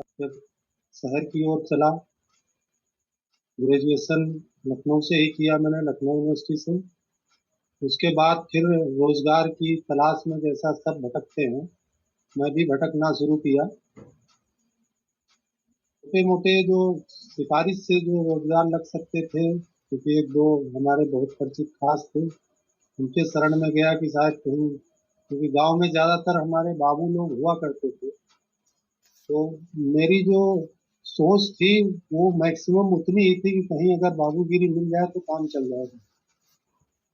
फिर शहर की ओर चला। ग्रेजुएशन लखनऊ से ही किया मैंने, लखनऊ यूनिवर्सिटी से। उसके बाद फिर रोजगार की तलाश में जैसा सब भटकते हैं, मैं भी भटकना शुरू किया। छोटे मोटे जो सिफारिश से जो रोजगार लग सकते थे, क्योंकि एक दो हमारे बहुत परिचित खास थे, उनके शरण में गया कि शायद कहीं, क्योंकि गांव में ज्यादातर हमारे बाबू लोग हुआ करते थे। तो मेरी जो सोच थी वो मैक्सिमम उतनी ही थी कि कहीं अगर बाबूगिरी मिल जाए तो काम चल जाएगा।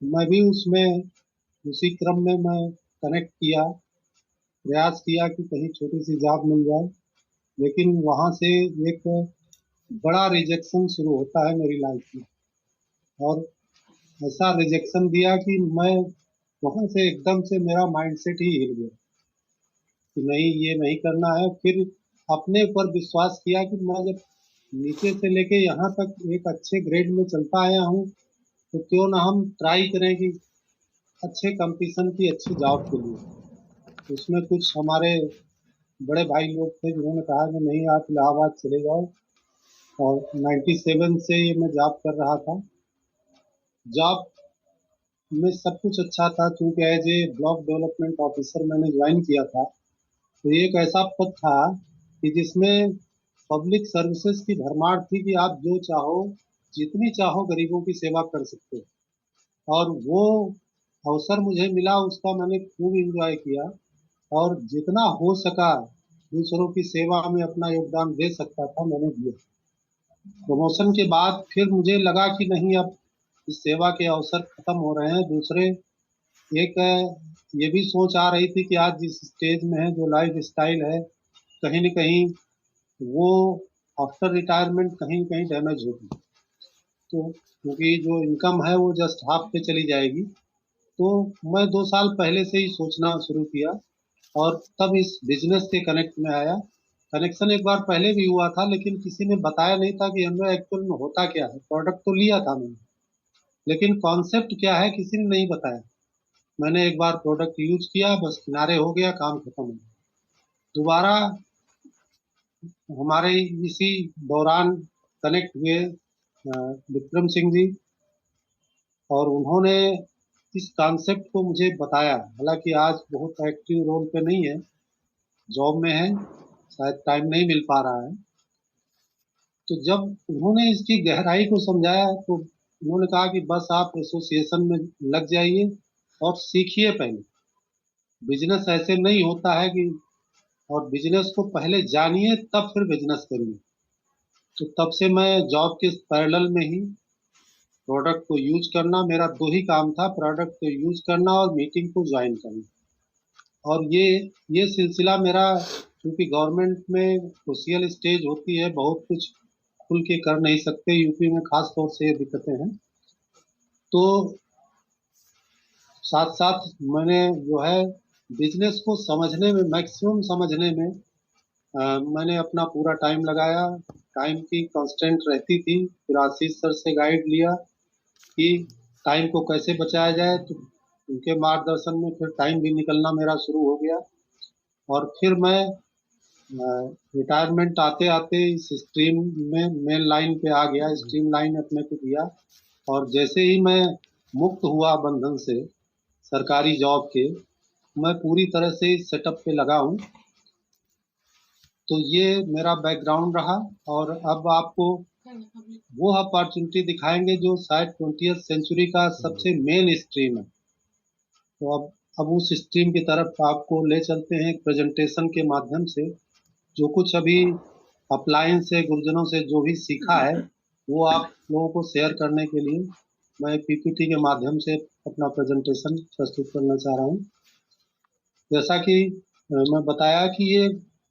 मैं भी उसमें उसी क्रम में मैं कनेक्ट किया, प्रयास किया कि कहीं छोटी सी जॉब मिल जाए। लेकिन वहां से एक बड़ा रिजेक्शन शुरू होता है मेरी लाइफ में। और ऐसा रिजेक्शन दिया कि मैं वहां से एकदम से मेरा माइंडसेट ही हिल गया कि नहीं, ये नहीं करना है। फिर अपने ऊपर विश्वास किया कि मैं जब नीचे से लेके यहाँ तक एक अच्छे ग्रेड में चलता आया हूँ, तो क्यों ना हम ट्राई करें कि अच्छे कंपटीशन की अच्छी जॉब के लिए। उसमें कुछ हमारे बड़े भाई लोग थे जिन्होंने कहा कि नहीं, आप इलाहाबाद चले जाओ। और 97 से ये मैं जॉब कर रहा था। जॉब में सब कुछ अच्छा था, क्योंकि as a block development officer मैंने ज्वाइन किया था। तो ये एक ऐसा पद था कि जिसमें पब्लिक सर्विसेज की भरमार थी कि आप जो चाहो, जितनी चाहो गरीबों की सेवा कर सकते हो। और वो अवसर मुझे मिला, उसका मैंने खूब एंजॉय किया। और जितना हो सका दूसरों की सेवा में अपना योगदान दे सकता था, मैंने दिया। प्रमोशन के बाद फिर मुझे लगा कि नहीं, अब इस सेवा के अवसर खत्म हो रहे हैं। दूसरे एक ये भी सोच आ रही थी कि आज जिस स्टेज में है, जो लाइफ स्टाइल है, कहीं न कहीं वो आफ्टर रिटायरमेंट कहीं न कहीं डैमेज होगी। तो क्योंकि जो इनकम है वो जस्ट हाफ पे चली जाएगी। तो मैं 2 साल पहले से ही सोचना शुरू किया और तब इस बिजनेस के कनेक्ट में आया। कनेक्शन एक बार पहले भी हुआ था, लेकिन किसी ने बताया नहीं था कि हमें एक्चुअल में होता क्या है। प्रोडक्ट तो लिया था मैंने, लेकिन कॉन्सेप्ट क्या है किसी ने नहीं बताया। मैंने एक बार प्रोडक्ट यूज किया, बस किनारे हो गया, काम खत्म हो गया। दोबारा हमारे इसी दौरान कनेक्ट हुए विक्रम सिंह जी, और उन्होंने इस कॉन्सेप्ट को मुझे बताया। हालांकि आज बहुत एक्टिव रोल पे नहीं है, जॉब में है, शायद टाइम नहीं मिल पा रहा है। तो जब उन्होंने इसकी गहराई को समझाया तो उन्होंने कहा कि बस आप एसोसिएशन में लग जाइए और सीखिए पहले। बिजनेस ऐसे नहीं होता है कि, और बिजनेस को पहले जानिए तब फिर बिजनेस करिए। तो तब से मैं जॉब के पैरेलल में ही प्रोडक्ट को यूज करना, मेरा दो ही काम था, प्रोडक्ट को यूज करना और मीटिंग को ज्वाइन करना। और ये सिलसिला मेरा, क्योंकि गवर्नमेंट में क्रूशियल स्टेज होती है, बहुत कुछ खुल के कर नहीं सकते, यूपी में खास तौर से ये दिक्कतें हैं। तो साथ साथ मैंने जो है बिजनेस को समझने में, मैक्सिमम समझने में मैंने अपना पूरा टाइम लगाया। टाइम की कंस्ट्रेंट रहती थी, फिर आशीष सर से गाइड लिया कि टाइम को कैसे बचाया जाए। तो उनके मार्गदर्शन में फिर टाइम भी निकलना मेरा शुरू हो गया। और फिर मैं रिटायरमेंट आते आते इस स्ट्रीम में मेन लाइन पे आ गया, स्ट्रीम लाइन अपने को दिया। और जैसे ही मैं मुक्त हुआ बंधन से, सरकारी जॉब के, मैं पूरी तरह से इस सेटअप पे लगा हूँ। तो ये मेरा बैकग्राउंड रहा। और अब आपको वो अपॉर्चुनिटी दिखाएंगे जो शायद 20th सेंचुरी का सबसे मेन स्ट्रीम है। तो अब उस स्ट्रीम की तरफ आपको ले चलते हैं एक प्रेजेंटेशन के माध्यम से। जो कुछ अभी अपलाइन से, गुरुजनों से जो भी सीखा है, वो आप लोगों को शेयर करने के लिए मैं पीपीटी के माध्यम से अपना प्रेजेंटेशन प्रस्तुत करना चाह रहा हूँ। जैसा कि मैं बताया कि ये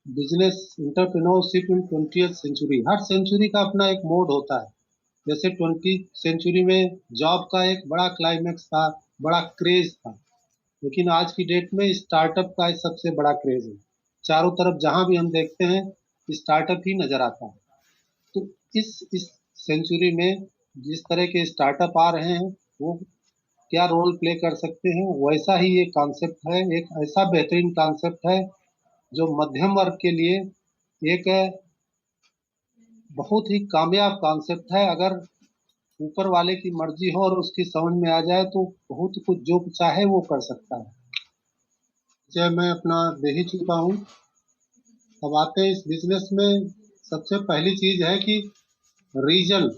बिजनेस इंटरप्रेन्योरशिप इन 20th सेंचुरी, हर सेंचुरी का अपना एक मोड होता है। जैसे 20th सेंचुरी में जॉब का एक बड़ा क्लाइमेक्स था, बड़ा क्रेज था। लेकिन आज की डेट में स्टार्टअप का एक सबसे बड़ा क्रेज है। चारों तरफ जहां भी हम देखते हैं, स्टार्टअप ही नजर आता है। तो इस सेंचुरी में जिस तरह के स्टार्टअप आ रहे हैं, वो क्या रोल प्ले कर सकते हैं, वैसा ही ये कॉन्सेप्ट है। एक ऐसा बेहतरीन कॉन्सेप्ट है जो मध्यम वर्ग के लिए एक बहुत ही कामयाब कॉन्सेप्ट है। अगर ऊपर वाले की मर्जी हो और उसकी समझ में आ जाए तो बहुत कुछ जो चाहे वो कर सकता है। जैसे मैं अपना दे ही चुका हूँ। अब आते हैं इस बिजनेस में। सबसे पहली चीज है कि रीजन,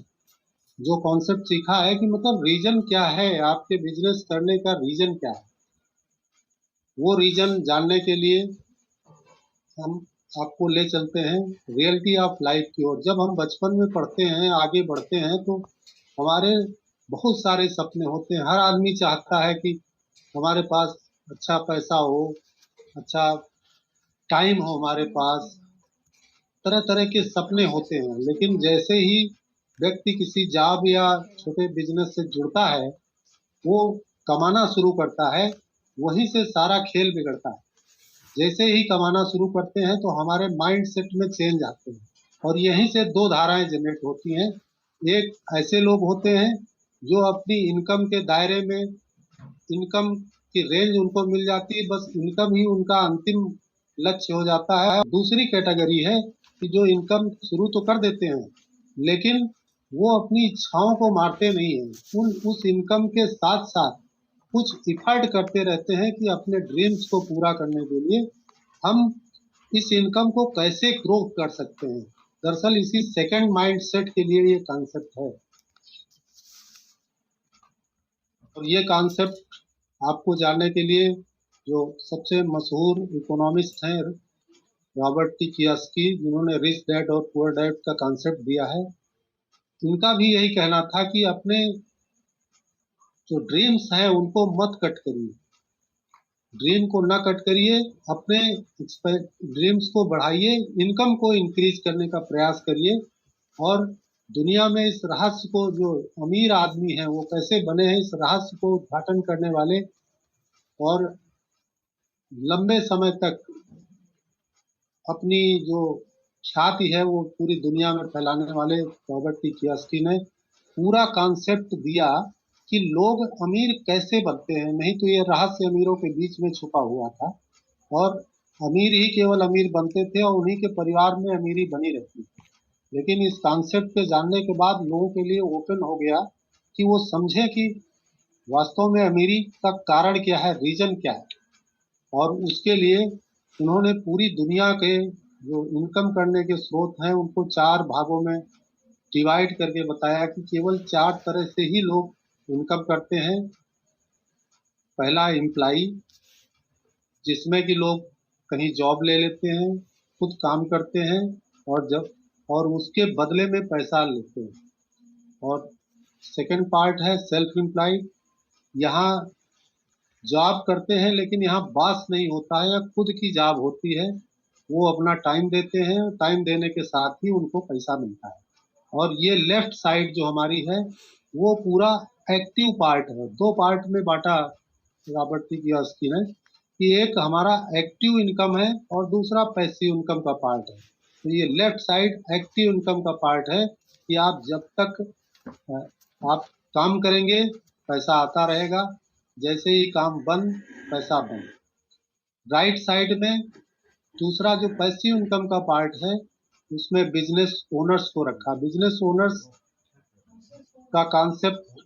जो कॉन्सेप्ट सीखा है कि मतलब रीजन क्या है, आपके बिजनेस करने का रीजन क्या है। वो रीजन जानने के लिए हम आपको ले चलते हैं रियलिटी ऑफ लाइफ की ओर। जब हम बचपन में पढ़ते हैं, आगे बढ़ते हैं, तो हमारे बहुत सारे सपने होते हैं। हर आदमी चाहता है कि हमारे पास अच्छा पैसा हो, अच्छा टाइम हो हमारे पास, तरह तरह के सपने होते हैं। लेकिन जैसे ही व्यक्ति किसी जॉब या छोटे बिजनेस से जुड़ता है, वो कमाना शुरू करता है, वहीं से सारा खेल बिगड़ता है। जैसे ही कमाना शुरू करते हैं तो हमारे माइंड सेट में चेंज आते हैं, और यहीं से दो धाराएं जनरेट होती हैं। एक ऐसे लोग होते हैं जो अपनी इनकम के दायरे में, इनकम की रेंज उनको मिल जाती है, बस इनकम ही उनका अंतिम लक्ष्य हो जाता है। दूसरी कैटेगरी है कि जो इनकम शुरू तो कर देते हैं, लेकिन वो अपनी इच्छाओं को मारते नहीं हैं। उन उस इनकम के साथ साथ कुछ इफर्ट करते रहते हैं कि अपने ड्रीम्स को पूरा करने के लिए हम इस इनकम को कैसे ग्रो कर सकते हैं। दरअसल इसी सेकंड माइंड सेट के लिए ये कॉन्सेप्ट है। और ये कॉन्सेप्ट आपको जानने के लिए जो सबसे मशहूर इकोनॉमिस्ट हैं, रॉबर्ट टी कियोसाकी, जिन्होंने रिच डैड और पुअर डैड का कॉन्सेप्ट दिया है, उनका भी यही कहना था कि अपने जो ड्रीम्स हैं उनको मत कट करिए, ड्रीम को ना कट करिए, अपने ड्रीम्स को बढ़ाइए, इनकम को इंक्रीज करने का प्रयास करिए। और दुनिया में इस रहस्य को, जो अमीर आदमी है वो कैसे बने हैं, इस रहस्य को उद्घाटन करने वाले और लंबे समय तक अपनी जो ख्याति है वो पूरी दुनिया में फैलाने वाले रॉबर्ट टी कियोसाकी ने पूरा कॉन्सेप्ट दिया कि लोग अमीर कैसे बनते हैं। नहीं तो ये रहस्य अमीरों के बीच में छुपा हुआ था, और अमीर ही केवल अमीर बनते थे और उन्हीं के परिवार में अमीरी बनी रहती थी। लेकिन इस कॉन्सेप्ट के जानने के बाद लोगों के लिए ओपन हो गया कि वो समझे कि वास्तव में अमीरी का कारण क्या है, रीजन क्या है। और उसके लिए उन्होंने पूरी दुनिया के जो इनकम करने के स्रोत हैं उनको चार भागों में डिवाइड करके बताया कि केवल चार तरह से ही लोग इनकम करते हैं। पहला एम्प्लाई, जिसमें कि लोग कहीं जॉब ले लेते हैं, खुद काम करते हैं, और उसके बदले में पैसा लेते हैं। और सेकंड पार्ट है सेल्फ एम्प्लॉयड। यहाँ जॉब करते हैं लेकिन यहाँ बॉस नहीं होता है, या खुद की जॉब होती है। वो अपना टाइम देते हैं, टाइम देने के साथ ही उनको पैसा मिलता है। और ये लेफ्ट साइड जो हमारी है वो पूरा एक्टिव पार्ट है। दो पार्ट में बांटा रॉबर्ट टी कियोसाकी ने, कि एक हमारा एक्टिव इनकम है और दूसरा पैसिव इनकम का पार्ट है। तो ये लेफ्ट साइड एक्टिव इनकम का पार्ट है कि आप जब तक आप काम करेंगे पैसा आता रहेगा, जैसे ही काम बंद पैसा बंद। राइट साइड में दूसरा जो पैसिव इनकम का पार्ट है, उसमें बिजनेस ओनर्स को रखा। बिजनेस ओनर्स का कॉन्सेप्ट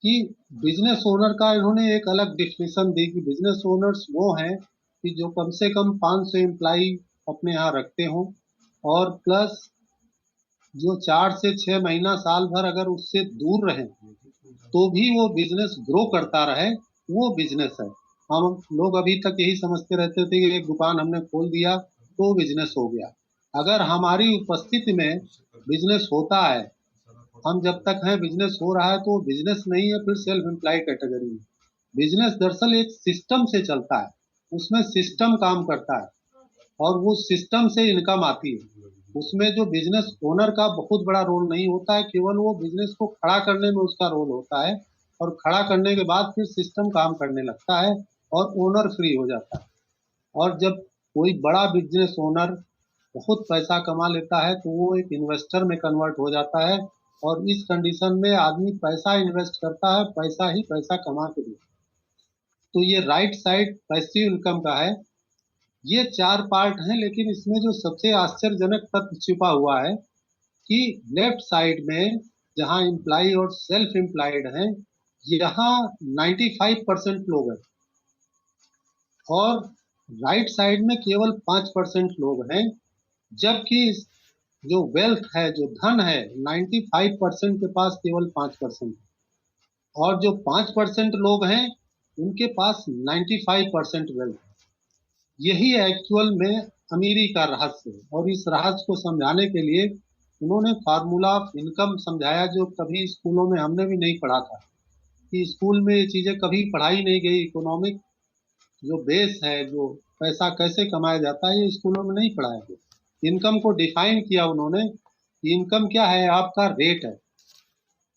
कि बिजनेस ओनर का इन्होंने एक अलग डिफिनेशन दी कि बिजनेस ओनर्स वो हैं कि जो कम से कम 500 एम्प्लाई अपने यहाँ रखते हों, और प्लस जो 4 से 6 महीना साल भर अगर उससे दूर रहे तो भी वो बिजनेस ग्रो करता रहे, वो बिजनेस है। हम लोग अभी तक यही समझते रहते थे कि एक दुकान हमने खोल दिया तो बिजनेस हो गया। अगर हमारी उपस्थिति में बिजनेस होता है, हम जब तक हैं बिजनेस हो रहा है, तो बिजनेस नहीं है, फिर सेल्फ एम्प्लॉय कैटेगरी में। बिजनेस दरअसल एक सिस्टम से चलता है, उसमें सिस्टम काम करता है और वो सिस्टम से इनकम आती है। उसमें जो बिजनेस ओनर का बहुत बड़ा रोल नहीं होता है, केवल वो बिजनेस को खड़ा करने में उसका रोल होता है, और खड़ा करने के बाद फिर सिस्टम काम करने लगता है और ओनर फ्री हो जाता है। और जब कोई बड़ा बिजनेस ओनर बहुत पैसा कमा लेता है तो वो एक इन्वेस्टर में कन्वर्ट हो जाता है, और इस कंडीशन में आदमी पैसा इन्वेस्ट करता है, पैसा ही पैसा कमा के देता है। तो ये राइट साइड पैसिव इनकम का है। ये चार पार्ट हैं, लेकिन इसमें जो सबसे आश्चर्यजनक तथ्य छिपा हुआ है कि लेफ्ट साइड में जहां एम्प्लाई और सेल्फ एम्प्लॉयड हैं, यहाँ 95% लोग हैं, और राइट साइड में केवल 5% लोग हैं। जबकि जो वेल्थ है, जो धन है, 95% के पास केवल 5%, और जो 5% लोग हैं उनके पास 95% वेल्थ। यही एक्चुअल में अमीरी का रहस्य है। और इस रहस्य को समझाने के लिए उन्होंने फार्मूला ऑफ इनकम समझाया, जो कभी स्कूलों में हमने भी नहीं पढ़ा था, कि स्कूल में ये चीजें कभी पढ़ाई नहीं गई। इकोनॉमिक जो बेस है, जो पैसा कैसे कमाया जाता है, ये स्कूलों में नहीं पढ़ाया गया। इनकम को डिफाइन किया उन्होंने। इनकम क्या है? आपका रेट है।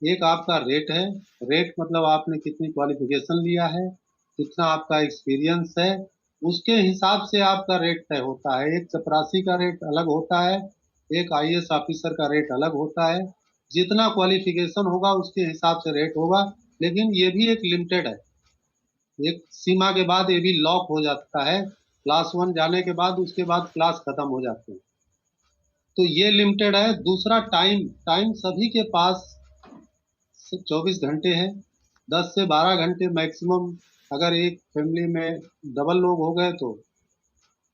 एक आपका रेट है। रेट मतलब आपने कितनी क्वालिफिकेशन लिया है, कितना आपका एक्सपीरियंस है, उसके हिसाब से आपका रेट तय होता है। एक चपरासी का रेट अलग होता है, एक आईएएस ऑफिसर का रेट अलग होता है। जितना क्वालिफिकेशन होगा उसके हिसाब से रेट होगा, लेकिन ये भी एक लिमिटेड है। एक सीमा के बाद ये भी लॉक हो जाता है। क्लास 1 जाने के बाद उसके बाद क्लास खत्म हो जाते हैं। तो ये लिमिटेड है। दूसरा टाइम। टाइम सभी के पास 24 घंटे हैं, 10 से 12 घंटे मैक्सिमम। अगर एक फैमिली में डबल लोग हो गए तो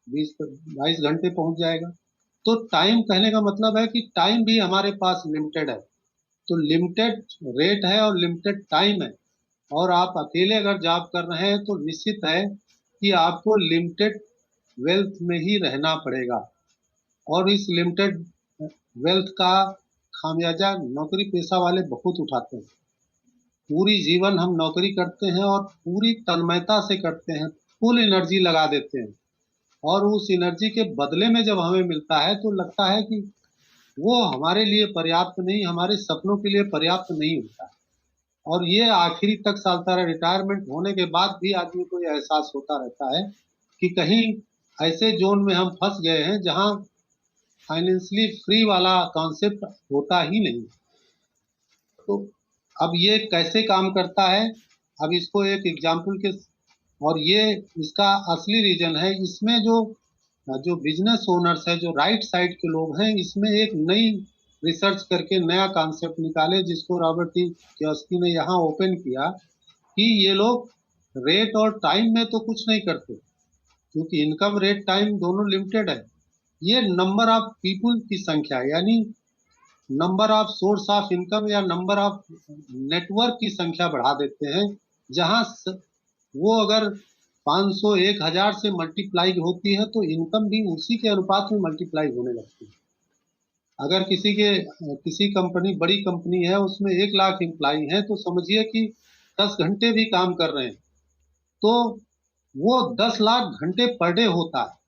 20 22 घंटे पहुंच जाएगा। तो टाइम कहने का मतलब है कि टाइम भी हमारे पास लिमिटेड है। तो लिमिटेड रेट है और लिमिटेड टाइम है। और आप अकेले अगर जॉब कर रहे हैं तो निश्चित है कि आपको लिमिटेड वेल्थ में ही रहना पड़ेगा। और इस लिमिटेड वेल्थ का खामियाजा नौकरी पेशा वाले बहुत उठाते हैं। पूरी जीवन हम नौकरी करते हैं और पूरी तन्मयता से करते हैं, फुल एनर्जी लगा देते हैं, और उस एनर्जी के बदले में जब हमें मिलता है तो लगता है कि वो हमारे लिए पर्याप्त नहीं, हमारे सपनों के लिए पर्याप्त नहीं होता। और ये आखिरी तक चलता रहा। रिटायरमेंट होने के बाद भी आदमी को यह एहसास होता रहता है कि कहीं ऐसे जोन में हम फंस गए हैं जहां फाइनेंशियली फ्री वाला कॉन्सेप्ट होता ही नहीं। तो अब ये कैसे काम करता है, अब इसको एक एग्जाम्पल के, और ये इसका असली रीजन है। इसमें जो जो बिजनेस ओनर्स है, जो राइट साइड के लोग हैं, इसमें एक नई रिसर्च करके नया कॉन्सेप्ट निकाले, जिसको रॉबर्ट टी कियोसाकी ने यहाँ ओपन किया, कि ये लोग रेट और टाइम में तो कुछ नहीं करते, क्योंकि इनकम रेट टाइम दोनों लिमिटेड है। ये नंबर ऑफ पीपुल की संख्या, यानी number of source of income या नंबर ऑफ नेटवर्क की संख्या बढ़ा देते हैं। जहां वो अगर 500 1000 से मल्टीप्लाई होती है तो इनकम भी उसी के अनुपात में मल्टीप्लाई होने लगती है। अगर किसी कंपनी, बड़ी कंपनी है, उसमें 1 लाख एम्प्लाई है, तो समझिए कि 10 घंटे भी काम कर रहे हैं, तो वो 10 लाख घंटे पर डे होता है।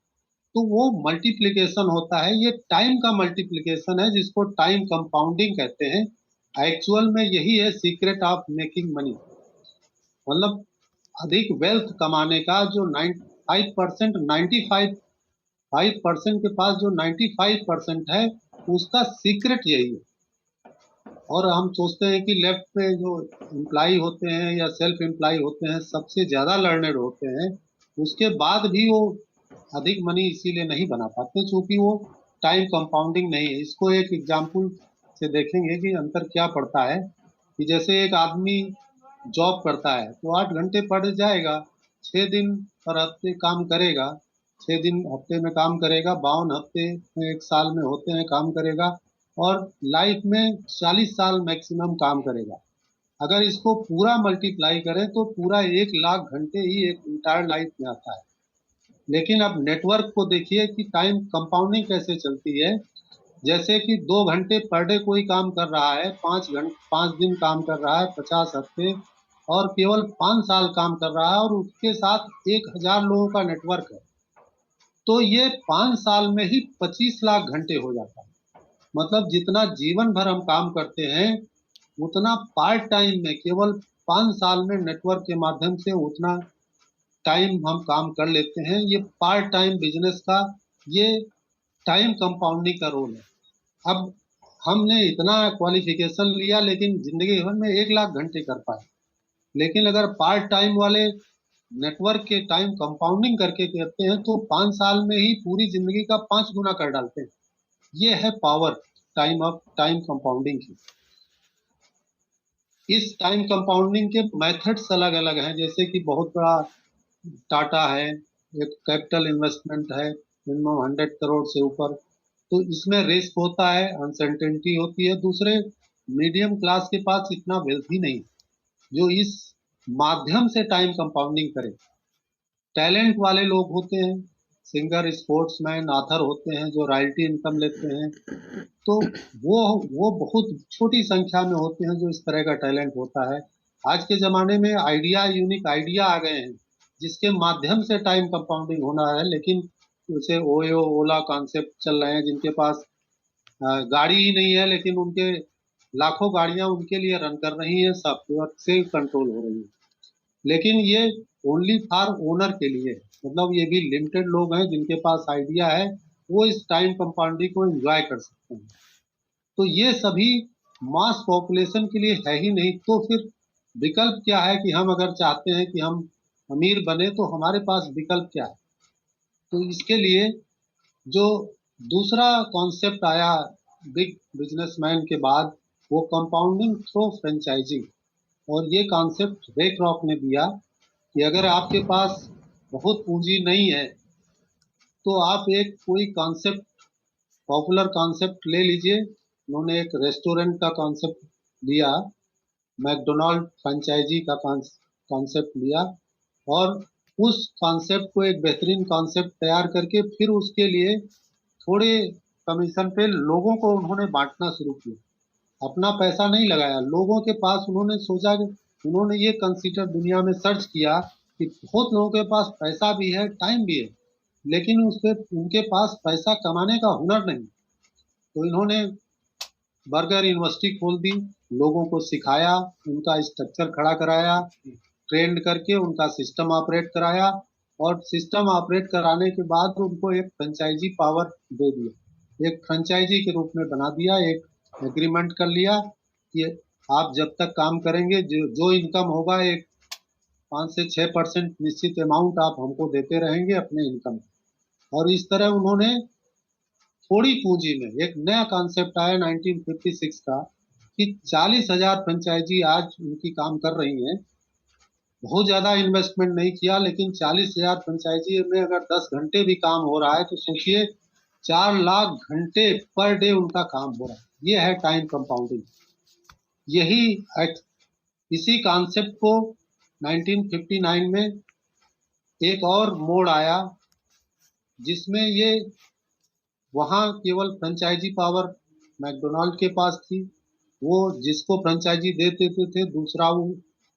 तो वो मल्टीप्लिकेशन होता है। ये टाइम का मल्टीप्लिकेशन है, जिसको टाइम कंपाउंडिंग कहते हैं। एक्चुअल में यही है सीक्रेट ऑफ मेकिंग मनी। मतलब अधिक वेल्थ कमाने का जो 95%, 95% के पास जो 95% है, उसका सीक्रेट यही है। और हम सोचते हैं कि लेफ्ट पे जो एम्प्लाई होते हैं या सेल्फ एम्प्लाई होते हैं, सबसे ज्यादा लर्नेड होते हैं, उसके बाद भी वो अधिक मनी इसीलिए नहीं बना पाते, क्योंकि वो टाइम कंपाउंडिंग नहीं है। इसको एक एग्जाम्पल से देखेंगे कि अंतर क्या पड़ता है। कि जैसे एक आदमी जॉब करता है तो 8 घंटे पढ़ जाएगा, 6 दिन पर हफ्ते काम करेगा, 6 दिन हफ्ते में काम करेगा, 52 हफ्ते में एक साल में होते हैं काम करेगा, और लाइफ में 40 साल मैक्सिमम काम करेगा। अगर इसको पूरा मल्टीप्लाई करें तो पूरा 1 लाख घंटे ही एक इंटायर लाइफ में आता है। लेकिन अब नेटवर्क को देखिए कि टाइम कंपाउंडिंग कैसे चलती है। जैसे कि 2 घंटे पर डे कोई काम कर रहा है, 5 दिन काम कर रहा है, 50 हफ्ते, और केवल 5 साल काम कर रहा है, और उसके साथ 1,000 लोगों का नेटवर्क है, तो ये 5 साल में ही 25 लाख घंटे हो जाता है। मतलब जितना जीवन भर हम काम करते हैं, उतना पार्ट टाइम में केवल 5 साल में नेटवर्क के माध्यम से उतना टाइम हम काम कर लेते हैं। ये पार्ट टाइम बिजनेस का ये टाइम कंपाउंडिंग का रोल है। अब हमने इतना क्वालिफिकेशन लिया, लेकिन जिंदगी भर में 1 लाख घंटे कर पाए। लेकिन अगर पार्ट टाइम वाले नेटवर्क के टाइम कंपाउंडिंग करके करते हैं तो 5 साल में ही पूरी जिंदगी का 5 गुना कर डालते हैं। ये है पावर टाइम कंपाउंडिंग की। इस टाइम कंपाउंडिंग के मेथड्स अलग अलग हैं, जैसे कि बहुत बड़ा टाटा है, एक कैपिटल इन्वेस्टमेंट है मिनिमम 100 करोड़ से ऊपर, तो इसमें रिस्क होता है, अनसर्टेनिटी होती है। दूसरे मीडियम क्लास के पास इतना वेल्थ ही नहीं जो इस माध्यम से टाइम कंपाउंडिंग करे। टैलेंट वाले लोग होते हैं, सिंगर, स्पोर्ट्समैन, ऑथर होते हैं जो रॉयल्टी इनकम लेते हैं, तो वो बहुत छोटी संख्या में होते हैं जो इस तरह का टैलेंट होता है। आज के जमाने में यूनिक आइडिया आ गए हैं जिसके माध्यम से टाइम कंपाउंडिंग होना है, लेकिन जैसे ओयो ओला कॉन्सेप्ट चल रहे हैं जिनके पास गाड़ी ही नहीं है, लेकिन उनके लाखों गाड़ियां उनके लिए रन कर रही हैं, सॉफ्टवेयर से कंट्रोल हो रही है। लेकिन ये ओनली फॉर ओनर के लिए है। मतलब ये भी लिमिटेड लोग हैं जिनके पास आइडिया है, वो इस टाइम कंपाउंडिंग को एंजॉय कर सकते हैं। तो ये सभी मास पॉपुलेशन के लिए है ही नहीं, तो फिर विकल्प क्या है कि हम अगर चाहते हैं कि हम अमीर बने तो हमारे पास विकल्प क्या है। तो इसके लिए जो दूसरा कॉन्सेप्ट आया बिग बिजनेसमैन के बाद, वो कंपाउंडिंग थ्रू फ्रेंचाइजिंग। और ये कॉन्सेप्ट रे क्रॉक ने दिया कि अगर आपके पास बहुत पूंजी नहीं है तो आप एक कोई कॉन्सेप्ट, पॉपुलर कॉन्सेप्ट ले लीजिए। उन्होंने एक रेस्टोरेंट का कॉन्सेप्ट लिया, मैकडोनाल्ड फ्रेंचाइजी का कॉन्सेप्ट लिया, और उस कॉन्सेप्ट को एक बेहतरीन कॉन्सेप्ट तैयार करके फिर उसके लिए थोड़े कमीशन पे लोगों को उन्होंने बांटना शुरू किया। अपना पैसा नहीं लगाया, लोगों के पास उन्होंने सोचा कि उन्होंने ये कंसीडर दुनिया में सर्च किया कि बहुत लोगों के पास पैसा भी है, टाइम भी है, लेकिन उस पे उनके पास पैसा कमाने का हुनर नहीं। तो इन्होंने बर्गर यूनिवर्सिटी खोल दी, लोगों को सिखाया, उनका स्ट्रक्चर खड़ा कराया, ट्रेंड करके उनका सिस्टम ऑपरेट कराया, और सिस्टम ऑपरेट कराने के बाद उनको एक फ्रेंचाइजी पावर दे दिया, एक फ्रेंचाइजी के रूप में बना दिया, एक एग्रीमेंट कर लिया कि आप जब तक काम करेंगे जो इनकम होगा एक 5 से 6% निश्चित अमाउंट आप हमको देते रहेंगे अपने इनकम। और इस तरह उन्होंने थोड़ी पूंजी में एक नया कॉन्सेप्ट आया 1956 का कि 40,000 फ्रेंचाइजी आज उनकी काम कर रही हैं। बहुत ज्यादा इन्वेस्टमेंट नहीं किया, लेकिन 40,000 फ्रेंचाइजी में अगर 10 घंटे भी काम हो रहा है तो सोचिए 4 लाख घंटे पर डे उनका काम हो रहा है। ये है टाइम कंपाउंडिंग। यही इसी कॉन्सेप्ट को 1959 में एक और मोड़ आया जिसमें ये, वहाँ केवल फ्रेंचाइजी पावर मैकडोनाल्ड के पास थी। वो जिसको फ्रेंचाइजी दे देते थे, दूसरा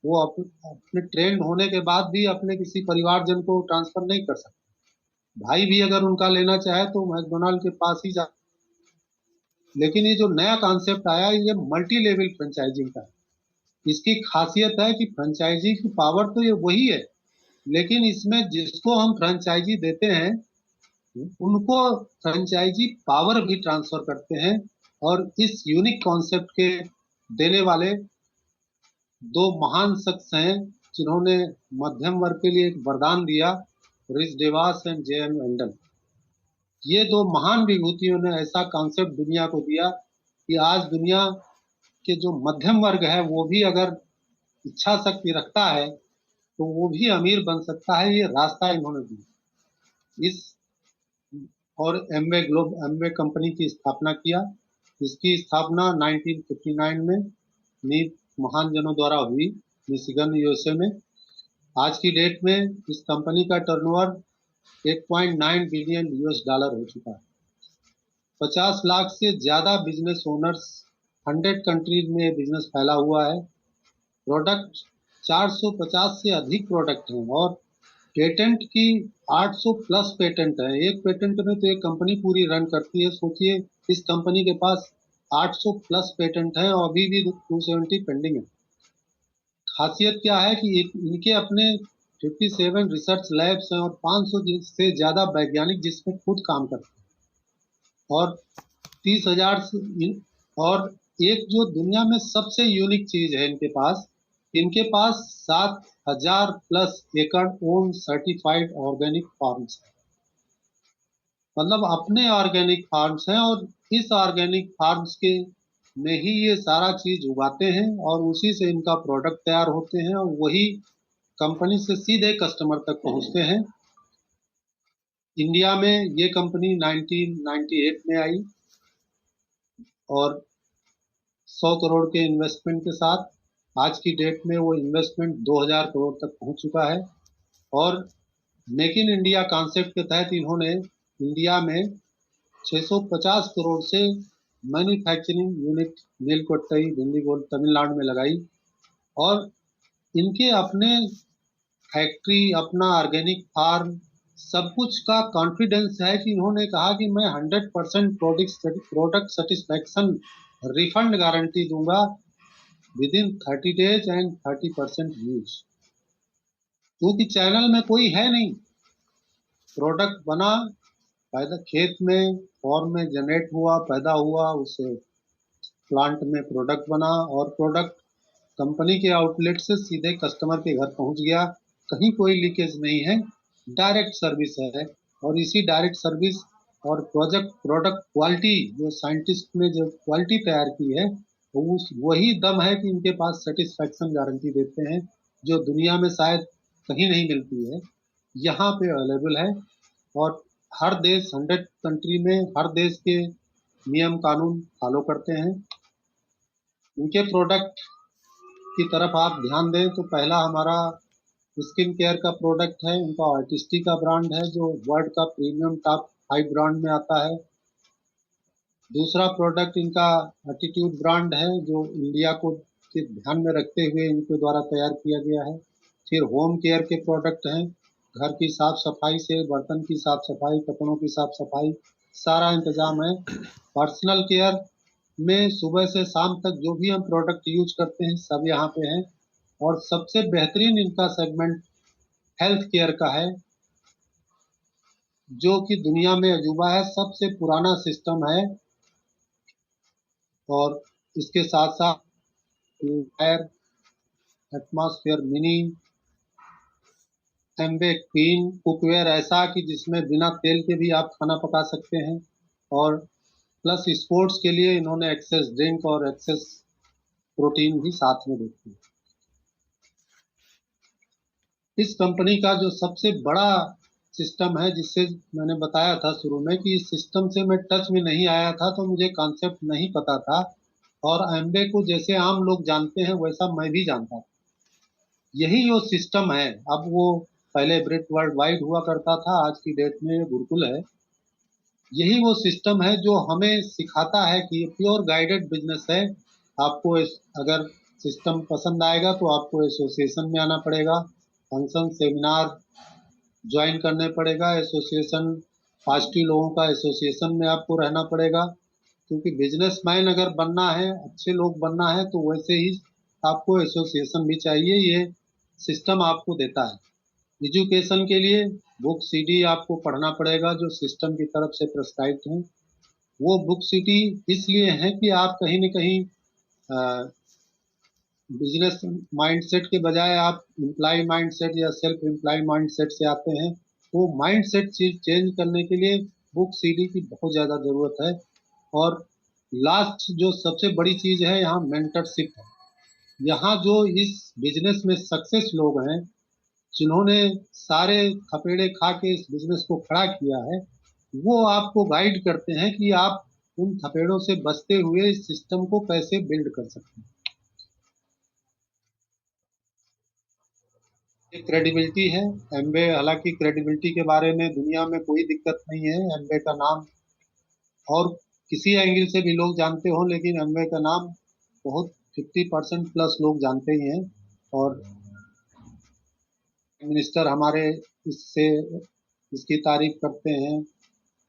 वो अपने ट्रेंड होने के बाद भी अपने किसी परिवारजन को ट्रांसफर नहीं कर सकता। भाई भी अगर उनका लेना चाहे तो मैकडोनाल्ड के पास ही जा। लेकिन ये जो नया कॉन्सेप्ट आया ये मल्टी लेवल फ्रेंचाइजिंग का है। इसकी खासियत है कि फ्रेंचाइजी की पावर तो ये वही है, लेकिन इसमें जिसको हम फ्रेंचाइजी देते हैं उनको फ्रेंचाइजी पावर भी ट्रांसफर करते हैं। और इस यूनिक कॉन्सेप्ट के देने वाले दो महान शख्स हैं जिन्होंने मध्यम वर्ग के लिए एक वरदान दिया, रिच डेवास एंड जे.एम. वेंडल। ये दो महान विभूतियों ने ऐसा कॉन्सेप्ट दुनिया को दिया कि आज दुनिया के जो मध्यम वर्ग है वो भी अगर इच्छा शक्ति रखता है तो वो भी अमीर बन सकता है। ये रास्ता इन्होंने दिया। इस और एमवे कंपनी की स्थापना किया। इसकी स्थापना 1959 में नीव महान जनों द्वारा हुई, मिशिगन यूएसए में। आज की डेट में इस कंपनी का टर्नओवर 8.9 बिलियन यूएस डॉलर हो चुका है। 50 लाख से ज्यादा बिजनेस ओनर्स, 100 कंट्रीज में बिजनेस फैला हुआ है। प्रोडक्ट 450 से अधिक प्रोडक्ट हैं, और पेटेंट की 800 प्लस पेटेंट है। एक पेटेंट में तो एक कंपनी पूरी रन करती है। सोचिए इस कंपनी के पास 800 प्लस पेटेंट है और अभी भी 270 पेंडिंग है। खासियत क्या है कि इनके अपने 57 रिसर्च लैब्स हैं और 500 से ज्यादा वैज्ञानिक जिसमें खुद काम करते हैं, और 30,000 से। और एक जो दुनिया में सबसे यूनिक चीज है इनके पास 7 1000+ एकड़ ओन सर्टिफाइड ऑर्गेनिक फार्म्स है। मतलब अपने ऑर्गेनिक फार्म्स हैं, और इस ऑर्गेनिक फार्म्स के में ही ये सारा चीज उगाते हैं और उसी से इनका प्रोडक्ट तैयार होते हैं, और वही कंपनी से सीधे कस्टमर तक पहुंचते हैं। इंडिया में ये कंपनी 1998 में आई, और 100 करोड़ के इन्वेस्टमेंट के साथ आज की डेट में वो इन्वेस्टमेंट 2000 करोड़ तक पहुंच चुका है। और मेक इन इंडिया कॉन्सेप्ट के तहत इन्होंने इंडिया में 650 करोड़ से मैन्युफैक्चरिंग यूनिट मेलकोट्टई डिंडीगुल तमिलनाडु में लगाई, और इनके अपने फैक्ट्री, अपना ऑर्गेनिक फार्म, सब कुछ का कॉन्फिडेंस है कि इन्होंने कहा कि मैं 100% प्रोडक्ट सेटिस्फैक्शन रिफंड गारंटी दूंगा with in 30 days and 30% use. क्योंकि चैनल में कोई है नहीं, प्रोडक्ट बना, पैदा खेत में फॉर्म में जनरेट हुआ, पैदा हुआ, उससे प्लांट में प्रोडक्ट बना, और प्रोडक्ट कंपनी के आउटलेट से सीधे कस्टमर के घर पहुंच गया। कहीं कोई लीकेज नहीं है, डायरेक्ट सर्विस है। और इसी डायरेक्ट सर्विस और प्रोडक्ट क्वालिटी जो साइंटिस्ट ने जो क्वालिटी तैयार की है, उस वही दम है कि इनके पास सेटिस्फैक्शन गारंटी देते हैं, जो दुनिया में शायद कहीं नहीं मिलती है, यहाँ पे अवेलेबल है। और हर देश, 100 कंट्री में हर देश के नियम कानून फॉलो करते हैं। इनके प्रोडक्ट की तरफ आप ध्यान दें तो पहला हमारा स्किन केयर का प्रोडक्ट है, उनका आर्टिस्टी का ब्रांड है, जो वर्ल्ड का प्रीमियम टॉप 5 ब्रांड में आता है। दूसरा प्रोडक्ट इनका एटीट्यूड ब्रांड है, जो इंडिया को के ध्यान में रखते हुए इनके द्वारा तैयार किया गया है। फिर होम केयर के प्रोडक्ट हैं, घर की साफ सफाई से बर्तन की साफ सफाई, कपड़ों की साफ सफाई, सारा इंतजाम है। पर्सनल केयर में सुबह से शाम तक जो भी हम प्रोडक्ट यूज करते हैं सब यहाँ पे हैं। और सबसे बेहतरीन इनका सेगमेंट हेल्थ केयर का है, जो कि दुनिया में अजूबा है, सबसे पुराना सिस्टम है। और इसके साथ साथ air atmosphere mini, एम्बे queen cookware ऐसा कि जिसमें बिना तेल के भी आप खाना पका सकते हैं। और प्लस स्पोर्ट्स के लिए इन्होंने एक्सेस ड्रिंक और एक्सेस प्रोटीन भी साथ में देते हैं। इस कंपनी का जो सबसे बड़ा सिस्टम है, जिससे मैंने बताया था शुरू में कि इस सिस्टम से मैं टच में नहीं आया था, तो मुझे कॉन्सेप्ट नहीं पता था, और एम्बे को जैसे आम लोग जानते हैं वैसा मैं भी जानता था। यही वो सिस्टम है। अब वो पहले ब्रिट वर्ल्ड वाइड हुआ करता था, आज की डेट में ये गुरुकुल है। यही वो सिस्टम है जो हमें सिखाता है कि प्योर गाइडेड बिजनेस है। आपको अगर सिस्टम पसंद आएगा तो आपको एसोसिएशन में आना पड़ेगा, फंक्शन सेमिनार ज्वाइन करने पड़ेगा, एसोसिएशन पॉजिटिव लोगों का एसोसिएशन में आपको रहना पड़ेगा। क्योंकि बिजनेसमैन अगर बनना है, अच्छे लोग बनना है, तो वैसे ही आपको एसोसिएशन भी चाहिए। ये सिस्टम आपको देता है। एजुकेशन के लिए बुक सीडी आपको पढ़ना पड़ेगा, जो सिस्टम की तरफ से प्रेस्क्राइब्ड है। वो बुक सीडी इसलिए है कि आप कहीं न कहीं बिजनेस माइंडसेट के बजाय आप एम्प्लॉय माइंडसेट या सेल्फ एम्प्लॉय माइंडसेट से आते हैं। वो माइंडसेट चेंज करने के लिए बुक सीडी की बहुत ज़्यादा ज़रूरत है। और लास्ट जो सबसे बड़ी चीज़ है, यहाँ मेंटरशिप है। यहाँ जो इस बिजनेस में सक्सेस लोग हैं, जिन्होंने सारे थपेड़े खा के इस बिजनेस को खड़ा किया है, वो आपको गाइड करते हैं कि आप उन थपेड़ों से बचते हुए इस सिस्टम को कैसे बिल्ड कर सकते हैं। ये क्रेडिबिलिटी है एम्बे। हालांकि क्रेडिबिलिटी के बारे में दुनिया में कोई दिक्कत नहीं है। एम्बे का नाम और किसी एंगल से भी लोग जानते हो, लेकिन एम्बे का नाम बहुत 50% प्लस लोग जानते ही हैं। और मिनिस्टर हमारे इससे इसकी तारीफ करते हैं,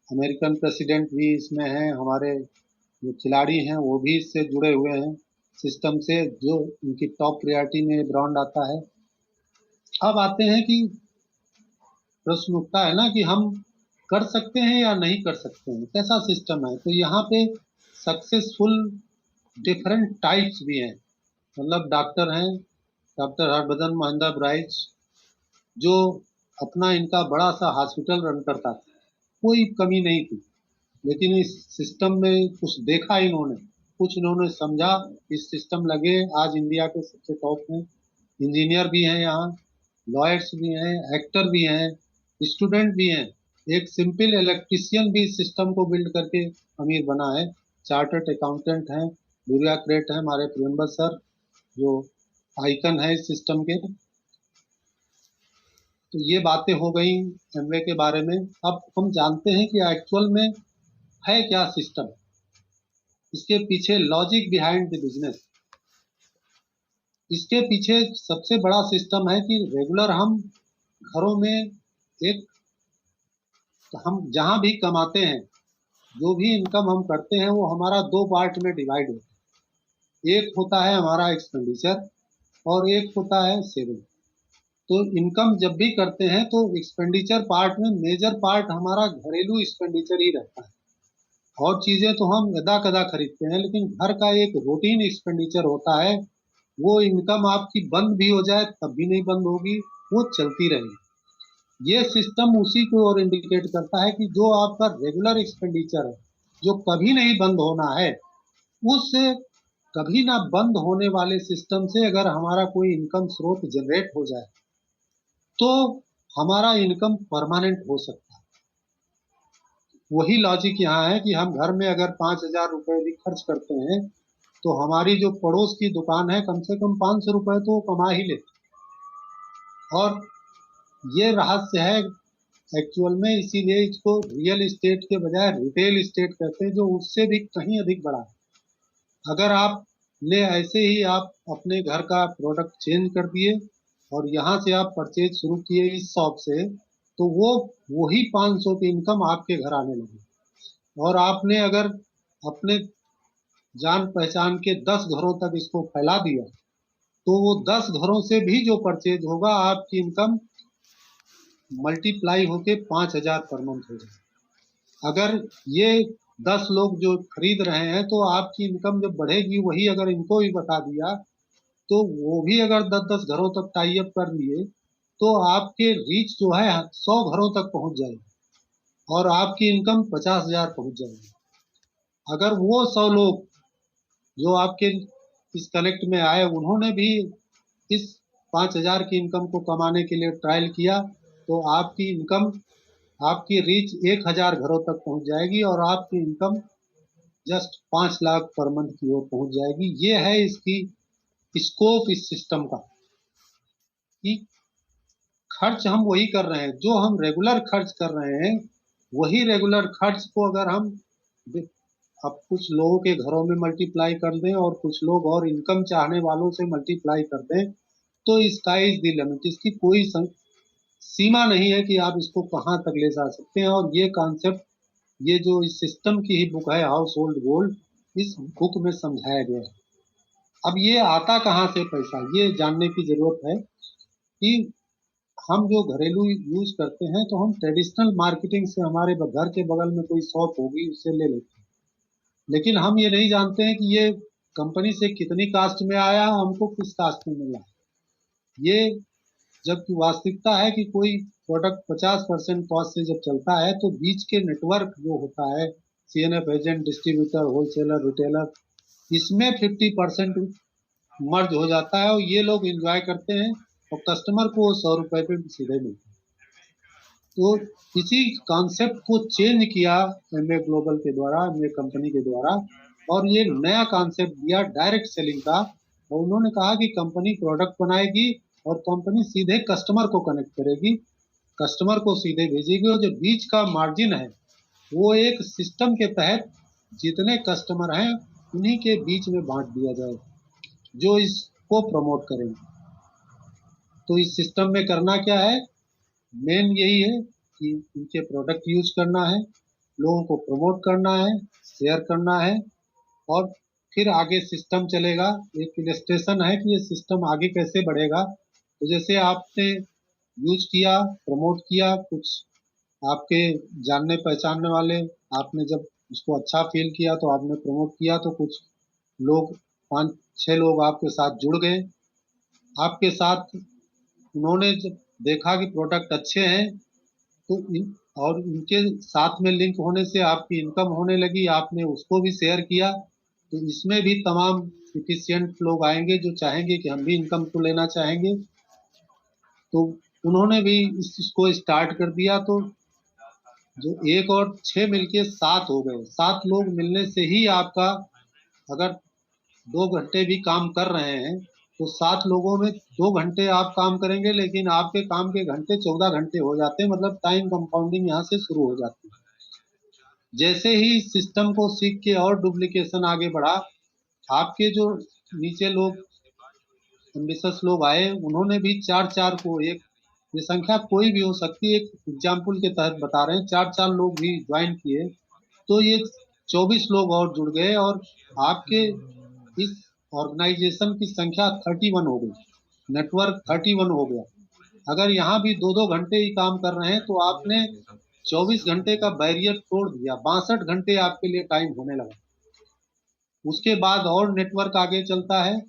अमेरिकन प्रेसिडेंट भी इसमें हैं, हमारे जो खिलाड़ी हैं वो भी इससे जुड़े हुए हैं सिस्टम से, जो उनकी टॉप प्रायोरिटी में ब्रांड आता है। अब आते हैं कि प्रश्न उठता है ना कि हम कर सकते हैं या नहीं कर सकते हैं, कैसा सिस्टम है। तो यहाँ पे सक्सेसफुल डिफरेंट टाइप्स भी हैं। मतलब डॉक्टर हैं, डॉक्टर हरभजन मोहनदास ब्राइच, जो अपना इनका बड़ा सा हॉस्पिटल रन करता था, कोई कमी नहीं थी। लेकिन इस सिस्टम में कुछ देखा इन्होंने, कुछ इन्होंने समझा, इस सिस्टम लगे। आज इंडिया के सबसे टॉप में इंजीनियर भी हैं यहाँ, लॉयर्स भी हैं, एक्टर भी हैं, स्टूडेंट भी हैं। एक सिंपल इलेक्ट्रिशियन भी इस सिस्टम को बिल्ड करके अमीर बना है। चार्टर्ड अकाउंटेंट हैं, ब्यूरोक्रेट हैं हमारे प्रियम्बल सर, जो आइकन है इस सिस्टम के। तो ये बातें हो गई एमवे के बारे में। अब हम जानते हैं कि एक्चुअल में है क्या सिस्टम, इसके पीछे लॉजिक बिहाइंड द बिजनेस। इसके पीछे सबसे बड़ा सिस्टम है कि रेगुलर हम घरों में एक, हम जहां भी कमाते हैं, जो भी इनकम हम करते हैं, वो हमारा दो पार्ट में डिवाइड होता है। एक होता है हमारा एक्सपेंडिचर और एक होता है सेविंग। तो इनकम जब भी करते हैं तो एक्सपेंडिचर पार्ट में मेजर पार्ट हमारा घरेलू एक्सपेंडिचर ही रहता है। और चीजें तो हम यदा कदा खरीदते हैं, लेकिन घर का एक रूटीन एक्सपेंडिचर होता है। वो इनकम आपकी बंद भी हो जाए तब भी नहीं बंद होगी, वो चलती रहेगी। ये सिस्टम उसी को और इंडिकेट करता है कि जो आपका रेगुलर एक्सपेंडिचर है, जो कभी नहीं बंद होना है, उस कभी ना बंद होने वाले सिस्टम से अगर हमारा कोई इनकम स्रोत जनरेट हो जाए तो हमारा इनकम परमानेंट हो सकता है। वही लॉजिक यहाँ है कि हम घर में अगर 5,000 रुपए भी खर्च करते हैं तो हमारी जो पड़ोस की दुकान है कम से कम 500 रुपए तो कमा ही लेती। और ये रहस्य है एक्चुअल में, इसीलिए इसको रियल एस्टेट के बजाय रिटेल एस्टेट कहते हैं, जो उससे भी कहीं अधिक बड़ा है। अगर आप ने ऐसे ही आप अपने घर का प्रोडक्ट चेंज कर दिए और यहाँ से आप परचेज शुरू किए इस शॉप से, तो वो वही 500 की इनकम आपके घर आने लगी। और आपने अगर अपने जान पहचान के 10 घरों तक इसको फैला दिया, तो वो 10 घरों से भी जो परचेज होगा, आपकी इनकम मल्टीप्लाई होके 5,000 पर मंथ हो जाए। अगर ये 10 लोग जो खरीद रहे हैं, तो आपकी इनकम जब बढ़ेगी, वही अगर इनको भी बता दिया, तो वो भी अगर 10-10 घरों तक टाई अप कर लिए, तो आपके रीच जो है 100 घरों तक पहुंच जाएगी और आपकी इनकम 50,000 पहुंच जाएगी। अगर वो 100 लोग जो आपके इस कनेक्ट में आए, उन्होंने भी इस 5,000 की इनकम को कमाने के लिए ट्रायल किया, तो आपकी इनकम, आपकी रीच 1,000 घरों तक पहुंच जाएगी और आपकी income just 5 lakh per month की ओर पहुंच जाएगी। ये है इसकी स्कोप इस सिस्टम का, कि खर्च हम वही कर रहे हैं जो हम रेगुलर खर्च कर रहे हैं। वही रेगुलर खर्च को अगर हम अब कुछ लोगों के घरों में मल्टीप्लाई कर दें और कुछ लोग और इनकम चाहने वालों से मल्टीप्लाई कर दें, तो स्काई इज द लिमिट। इसकी कोई सीमा नहीं है कि आप इसको कहाँ तक ले जा सकते हैं। और ये कॉन्सेप्ट, ये जो इस सिस्टम की ही बुक है हाउस होल्ड गोल्ड, इस बुक में समझाया गया है। अब ये आता कहाँ से पैसा, ये जानने की जरूरत है। कि हम जो घरेलू यूज करते हैं, तो हम ट्रेडिशनल मार्केटिंग से, हमारे घर के बगल में कोई शॉप होगी उससे ले लेते हैं, लेकिन हम ये नहीं जानते हैं कि ये कंपनी से कितनी कास्ट में आया, हमको किस कास्ट में मिला। ये जबकि वास्तविकता है कि कोई प्रोडक्ट 50% कॉस्ट से जब चलता है, तो बीच के नेटवर्क जो होता है, CNF agent, distributor, wholesaler, retailer, इसमें 50% मर्ज हो जाता है और ये लोग एंजॉय करते हैं और कस्टमर को 100 रुपए पे सीधे मिलते हैं। तो इसी कॉन्सेप्ट को चेंज किया एमवे ग्लोबल के द्वारा, एमवे कंपनी के द्वारा, और ये नया कॉन्सेप्ट दिया डायरेक्ट सेलिंग का। और उन्होंने कहा कि कंपनी प्रोडक्ट बनाएगी और कंपनी सीधे कस्टमर को कनेक्ट करेगी, कस्टमर को सीधे भेजेगी, और जो बीच का मार्जिन है वो एक सिस्टम के तहत जितने कस्टमर हैं उन्हीं के बीच में बांट दिया जाए, जो इसको प्रमोट करेंगे। तो इस सिस्टम में करना क्या है, मेन यही है कि उनके प्रोडक्ट यूज करना है, लोगों को प्रमोट करना है, शेयर करना है, और फिर आगे सिस्टम चलेगा। एक इलस्ट्रेशन है कि ये सिस्टम आगे कैसे बढ़ेगा। तो जैसे आपने यूज किया, प्रमोट किया, कुछ आपके जानने पहचानने वाले, आपने जब उसको अच्छा फील किया तो आपने प्रमोट किया, तो कुछ लोग, 5-6 लोग आपके साथ जुड़ गए, आपके साथ उन्होंने जब देखा कि प्रोडक्ट अच्छे हैं तो और इनके साथ में लिंक होने से आपकी इनकम होने लगी, आपने उसको भी शेयर किया, तो इसमें भी तमाम इफिशियंट लोग आएंगे जो चाहेंगे कि हम भी इनकम को लेना चाहेंगे। तो उन्होंने भी इसको स्टार्ट कर दिया। तो जो एक और छह मिलके सात हो गए, सात लोग मिलने से ही आपका, अगर 2 घंटे भी काम कर रहे हैं तो सात लोगों में 2 घंटे आप काम करेंगे, लेकिन आपके काम के घंटे 14 घंटे हो जाते हैं, मतलब टाइम कंपाउंडिंग यहाँ से शुरू हो जाती है। जैसे ही सिस्टम को सीख के और डुप्लीकेशन आगे बढ़ा, आपके जो नीचे लोग एम्बिशस लोग आए, उन्होंने भी चार चार को, एक ये संख्या कोई भी हो सकती है, एक एग्जाम्पल के तहत बता रहे हैं, चार चार लोग भी ज्वाइन किए, तो ये 24 लोग और जुड़ गए और आपके इस ऑर्गेनाइजेशन की संख्या 31 हो गई, नेटवर्क 31 हो गया। अगर यहाँ भी 2-2 घंटे ही काम कर रहे हैं तो आपने 24 घंटे का बैरियर तोड़ दिया, 62 घंटे आपके लिए टाइम होने लगा। उसके बाद और नेटवर्क आगे चलता है,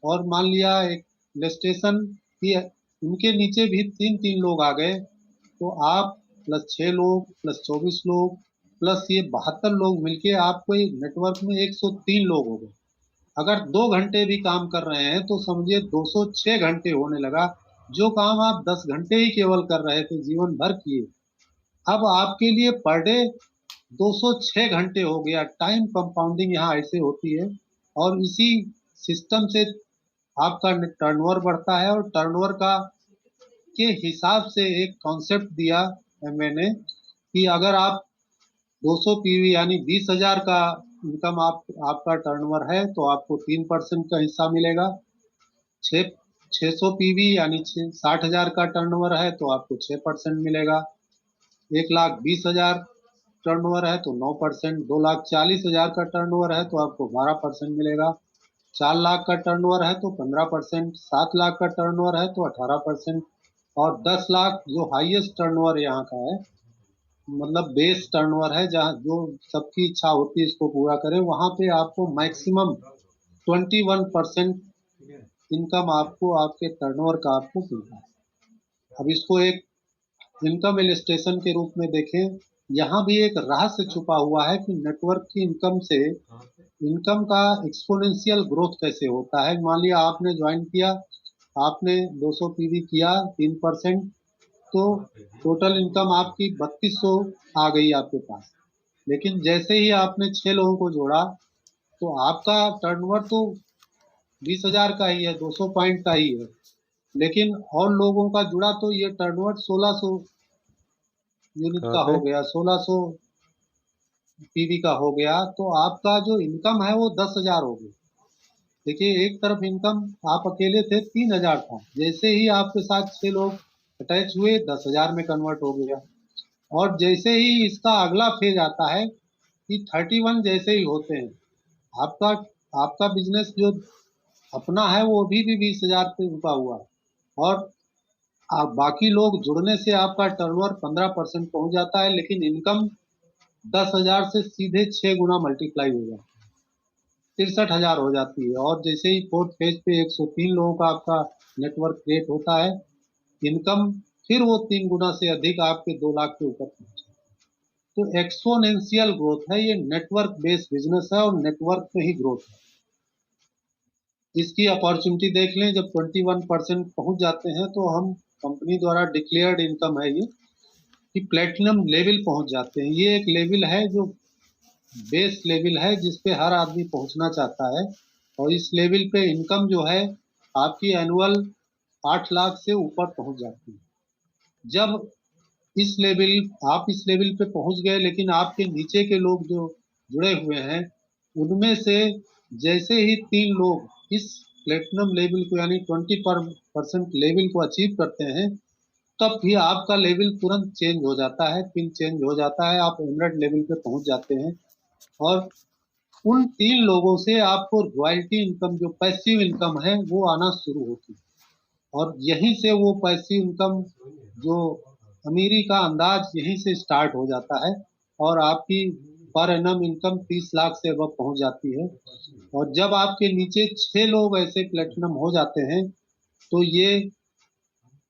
और मान लिया एक स्टेशन की, उनके नीचे भी 3-3 लोग आ गए, तो आप प्लस 6 लोग प्लस 24 लोग प्लस ये 72 लोग मिलके आपको नेटवर्क में 103 लोग हो गए। अगर 2 घंटे भी काम कर रहे हैं तो समझिए 206 घंटे होने लगा। जो काम आप 10 घंटे ही केवल कर रहे थे जीवन भर किए, अब आपके लिए पर डे 206 घंटे हो गया। टाइम कंपाउंडिंग यहाँ ऐसे होती है, और इसी सिस्टम से आपका टर्नओवर बढ़ता है, और टर्नओवर का के हिसाब से एक कॉन्सेप्ट दिया है मैंने कि अगर आप 200 पीवी यानी 20,000 का इनकम आपका टर्नओवर है तो आपको 3% का हिस्सा मिलेगा। 600 पीवी यानी 60,000 का टर्नओवर है तो आपको 6% मिलेगा। 1,20,000 टर्नओवर है तो 9%। 2,40,000 का टर्नओवर है तो आपको 12% मिलेगा। 4 लाख का टर्नओवर है तो 15%। 7 लाख का टर्नओवर है तो 18%। और 10 लाख जो हाईएस्ट टर्नओवर यहाँ का है, मतलब बेस टर्नओवर है, जहाँ जो सबकी इच्छा होती है इसको पूरा करें, वहां पे आपको मैक्सिमम 21% इनकम आपको आपके टर्नओवर का आपको मिलता है। अब इसको एक इनकम इलस्ट्रेशन के रूप में देखें, यहाँ भी एक रहस्य छुपा हुआ है कि नेटवर्क की इनकम से इनकम का एक्सपोनेंशियल ग्रोथ कैसे होता है। मान लिया आपने ज्वाइन किया, आपने 200 पीवी किया, 3%, तो टोटल इनकम आपकी 3200 आ गई आपके पास। लेकिन जैसे ही आपने 6 लोगों को जोड़ा तो आपका टर्नओवर तो 20,000 का ही है, 200 पॉइंट का ही है, लेकिन और लोगों का जुड़ा तो ये टर्नओवर 1600 यूनिट का हो गया, 1600 पीवी का हो गया। तो आपका जो इनकम है वो 10,000 हो गई। देखिए, एक तरफ इनकम आप अकेले थे 3,000 था, जैसे ही आपके साथ 6 लोग अटैच हुए 10,000 में कन्वर्ट हो गया। और जैसे ही इसका अगला फेज आता है कि 31 जैसे ही होते हैं, आपका आपका बिजनेस जो अपना है वो अभी भी 20,000 पे रुका हुआ है, और आप बाकी लोग जुड़ने से आपका टर्नओवर 15% पहुंच जाता है, लेकिन इनकम 10,000 से सीधे 6 गुना मल्टीप्लाई हो जाती है, 63,000 हो जाती है। और जैसे ही फोर्थ फेज पे 103 लोगों का आपका नेटवर्क क्रिएट होता है, इनकम फिर वो 3 गुना से अधिक आपके 2 लाख के ऊपर पहुंचती है। तो एक्सपोनेंशियल ग्रोथ है, ये नेटवर्क बेस्ड बिजनेस है और नेटवर्क में ही ग्रोथ है। इसकी अपॉर्चुनिटी देख लें, जब 21% पहुंच जाते हैं तो हम कंपनी द्वारा डिक्लेयर्ड इनकम है ये, कि प्लेटिनम लेवल पहुंच जाते हैं। ये एक लेवल है जो बेस लेवल है जिस पे हर आदमी पहुंचना चाहता है, और इस लेवल पे इनकम जो है आपकी एनुअल 8 लाख से ऊपर पहुंच जाती है। जब इस लेवल आप इस लेवल पे पहुंच गए, लेकिन आपके नीचे के लोग जो जुड़े हुए हैं, उनमें से जैसे ही 3 लोग इस प्लेटिनम लेवल को यानी 20% लेवल को अचीव करते हैं, तब भी आपका लेवल तुरंत चेंज हो जाता है, पिन चेंज हो जाता है, आप एमरेड लेवल पे पहुंच जाते हैं। और उन 3 लोगों से आपको रॉयल्टी इनकम जो पैसिव इनकम है वो आना शुरू होती है, और यहीं से वो पैसिव इनकम जो अमीरी का अंदाज यहीं से स्टार्ट हो जाता है, और आपकी पर एनम इनकम 30 लाख से अब पहुंच जाती है। और जब आपके नीचे 6 लोग ऐसे प्लेटिनम हो जाते हैं तो ये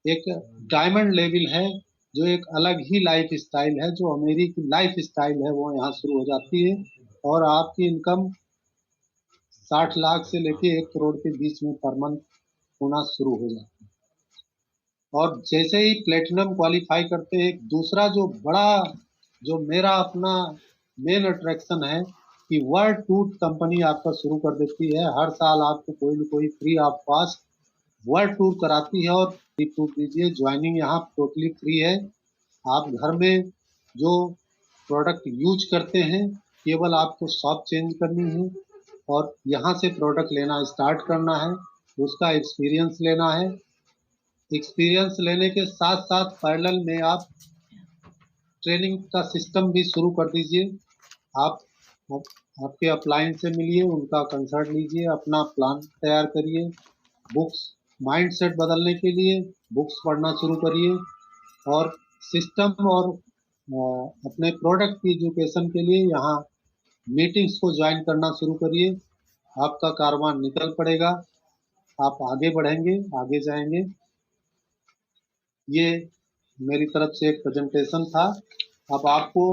एक डायमंड लेवल है, जो एक अलग ही लाइफ स्टाइल है, जो अमेरिकी लाइफ स्टाइल है वो यहाँ शुरू हो जाती है। और आपकी इनकम 60 लाख से लेके 1 करोड़ के बीच में पर मंथ होना शुरू हो जाती है। और जैसे ही प्लेटिनम क्वालिफाई करते हैं, एक दूसरा जो बड़ा, जो मेरा अपना मेन अट्रैक्शन है, कि वर्ल्ड टूर कंपनी आपका शुरू कर देती है। हर साल आपको कोई न कोई free of cost world tour कराती है। और फ्री टूर दीजिए, ज्वाइनिंग यहाँ टोटली फ्री है। आप घर में जो प्रोडक्ट यूज करते हैं, केवल आपको शॉप चेंज करनी है और यहाँ से प्रोडक्ट लेना स्टार्ट करना है, उसका एक्सपीरियंस लेना है। एक्सपीरियंस लेने के साथ साथ पैरेलल में आप ट्रेनिंग का सिस्टम भी शुरू कर दीजिए। आप आपके अपलाइन से मिलिए, उनका कंसल्ट लीजिए, अपना प्लान तैयार करिए। बुक्स, माइंड सेट बदलने के लिए बुक्स पढ़ना शुरू करिए। और सिस्टम और अपने प्रोडक्ट की एजुकेशन के लिए यहाँ मीटिंग्स को ज्वाइन करना शुरू करिए। आपका कारवां निकल पड़ेगा, आप आगे बढ़ेंगे, आगे जाएंगे। ये मेरी तरफ से एक प्रेजेंटेशन था। अब आपको,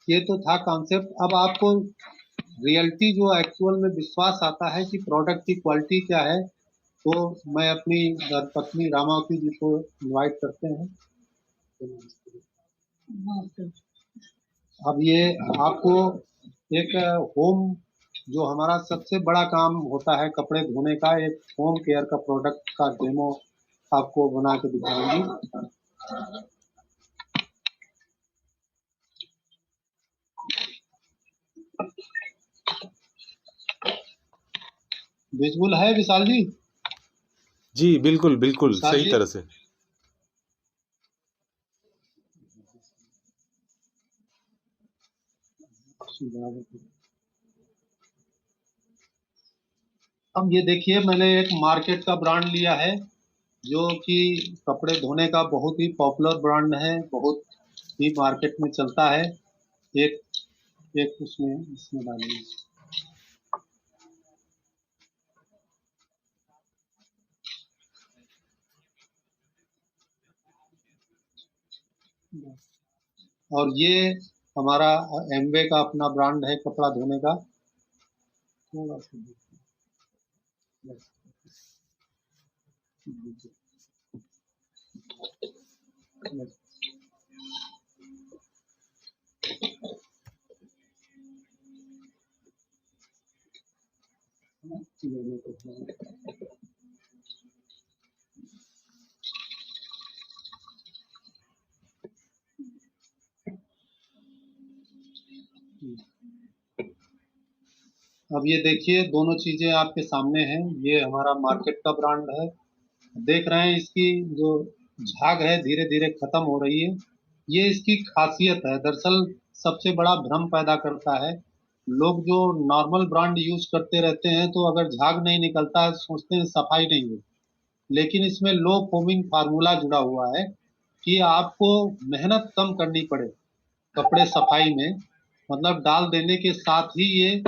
ये तो था कॉन्सेप्ट, अब आपको रियलिटी जो एक्चुअल में विश्वास आता है कि प्रोडक्ट की क्वालिटी क्या है, तो मैं अपनी पत्नी रामावती जी को इनवाइट करते हैं। अब ये आपको एक होम, जो हमारा सबसे बड़ा काम होता है कपड़े धोने का, एक होम केयर का प्रोडक्ट का डेमो आपको बना के दिखाऊंगी। विजुअल है विशाल जी? जी बिल्कुल बिल्कुल विशाल सही जी, तरह से। अब ये देखिए, मैंने एक मार्केट का ब्रांड लिया है, जो कि कपड़े धोने का बहुत ही पॉपुलर ब्रांड है, बहुत ही मार्केट में चलता है। एक एक उसमें इसमें डालिए। और ये हमारा एमवे का अपना ब्रांड है कपड़ा धोने का। थोड़ा सा अब ये देखिए, दोनों चीजें आपके सामने हैं। ये हमारा मार्केट का ब्रांड है, देख रहे हैं इसकी जो झाग है धीरे धीरे खत्म हो रही है। ये इसकी खासियत है। दरअसल सबसे बड़ा भ्रम पैदा करता है, लोग जो नॉर्मल ब्रांड यूज करते रहते हैं, तो अगर झाग नहीं निकलता है सोचते हैं सफाई नहीं हुई। लेकिन इसमें लो फोमिंग फार्मूला जुड़ा हुआ है, कि आपको मेहनत कम करनी पड़े कपड़े सफाई में। मतलब डाल देने के साथ ही ये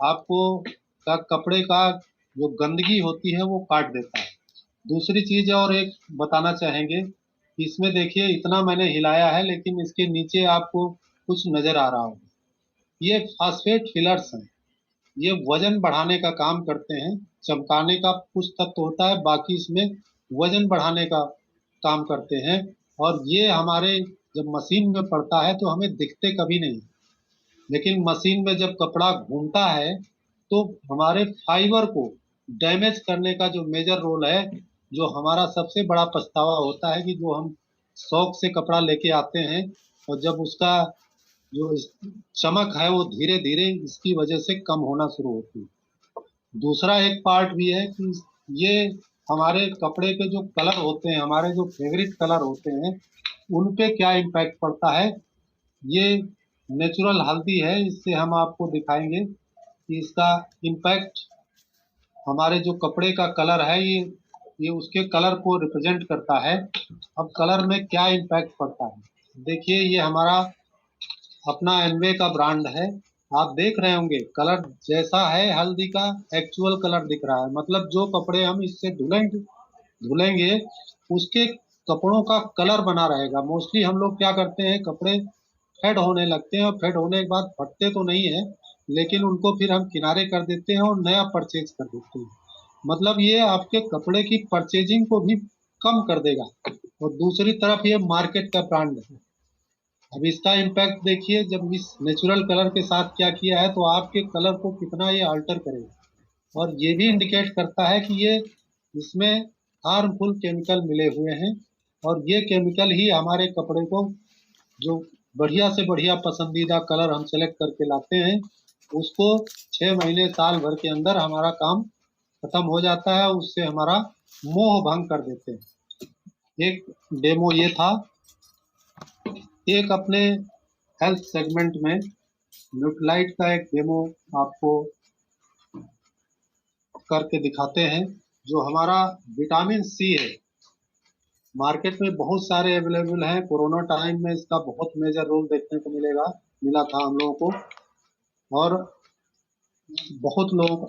आपको का कपड़े का जो गंदगी होती है वो काट देता है। दूसरी चीज और एक बताना चाहेंगे, कि इसमें देखिए इतना मैंने हिलाया है, लेकिन इसके नीचे आपको कुछ नजर आ रहा होगा। ये फास्फेट फिलर्स हैं, ये वजन बढ़ाने का काम करते हैं। चमकाने का कुछ तत्व होता है, बाकी इसमें वजन बढ़ाने का काम करते हैं। और ये हमारे जब मशीन में पड़ता है तो हमें दिखते कभी नहीं, लेकिन मशीन में जब कपड़ा घूमता है तो हमारे फाइबर को डैमेज करने का जो मेजर रोल है, जो हमारा सबसे बड़ा पछतावा होता है, कि जो हम शौक से कपड़ा लेके आते हैं और जब उसका जो चमक है वो धीरे धीरे इसकी वजह से कम होना शुरू होती है। दूसरा एक पार्ट भी है कि ये हमारे कपड़े के जो कलर होते हैं, हमारे जो फेवरेट कलर होते हैं, उन पे क्या इम्पैक्ट पड़ता है। ये नेचुरल हल्दी है, इससे हम आपको दिखाएंगे कि इसका इम्पैक्ट हमारे जो कपड़े का कलर है, ये उसके कलर को रिप्रेजेंट करता है। अब कलर में क्या इम्पैक्ट पड़ता है, देखिए ये हमारा अपना एनवे का ब्रांड है, आप देख रहे होंगे कलर जैसा है हल्दी का, एक्चुअल कलर दिख रहा है। मतलब जो कपड़े हम इससे धुलेंगे धुलेंगे उसके कपड़ों का कलर बना रहेगा। मोस्टली हम लोग क्या करते हैं, कपड़े फेड होने लगते हैं और फेड होने के बाद फटते तो नहीं है, लेकिन उनको फिर हम किनारे कर देते हैं और नया परचेज कर देते हैं। मतलब ये आपके कपड़े की परचेजिंग को भी कम कर देगा। और दूसरी तरफ ये मार्केट का ब्रांड है। अब इसका इम्पैक्ट देखिए, जब इस नेचुरल कलर के साथ क्या किया है तो आपके कलर को कितना ये अल्टर करेगा। और ये भी इंडिकेट करता है कि ये इसमें हार्मफुल केमिकल मिले हुए हैं, और ये केमिकल ही हमारे कपड़े को जो बढ़िया से बढ़िया पसंदीदा कलर हम सेलेक्ट करके लाते हैं उसको 6 महीने साल भर के अंदर हमारा काम खत्म हो जाता है, उससे हमारा मोह भंग कर देते हैं। एक डेमो ये था। एक अपने हेल्थ सेगमेंट में न्यूट्रालाइट का एक डेमो आपको करके दिखाते हैं। जो हमारा विटामिन सी है, मार्केट में बहुत सारे अवेलेबल हैं। कोरोना टाइम में इसका बहुत मेजर रोल देखने को मिला था हम लोगों को। और बहुत लोग,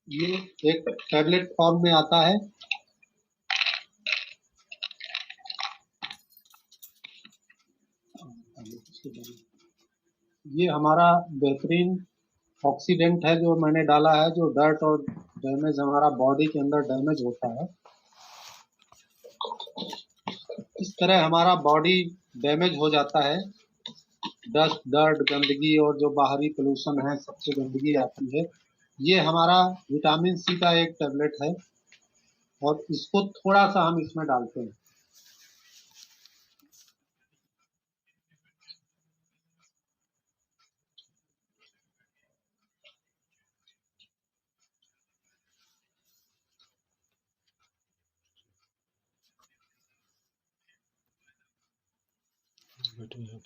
ये एक टैबलेट फॉर्म में आता है। ये हमारा बेहतरीन ऑक्सीडेंट है जो मैंने डाला है, जो डर्ट और डैमेज हमारा बॉडी के अंदर डैमेज होता है। इस तरह हमारा बॉडी डैमेज हो जाता है। डस्ट, डर्ट, गंदगी और जो बाहरी पोल्यूशन है, सबसे गंदगी आती है। ये हमारा विटामिन सी का एक टैबलेट है और इसको थोड़ा सा हम इसमें डालते हैं।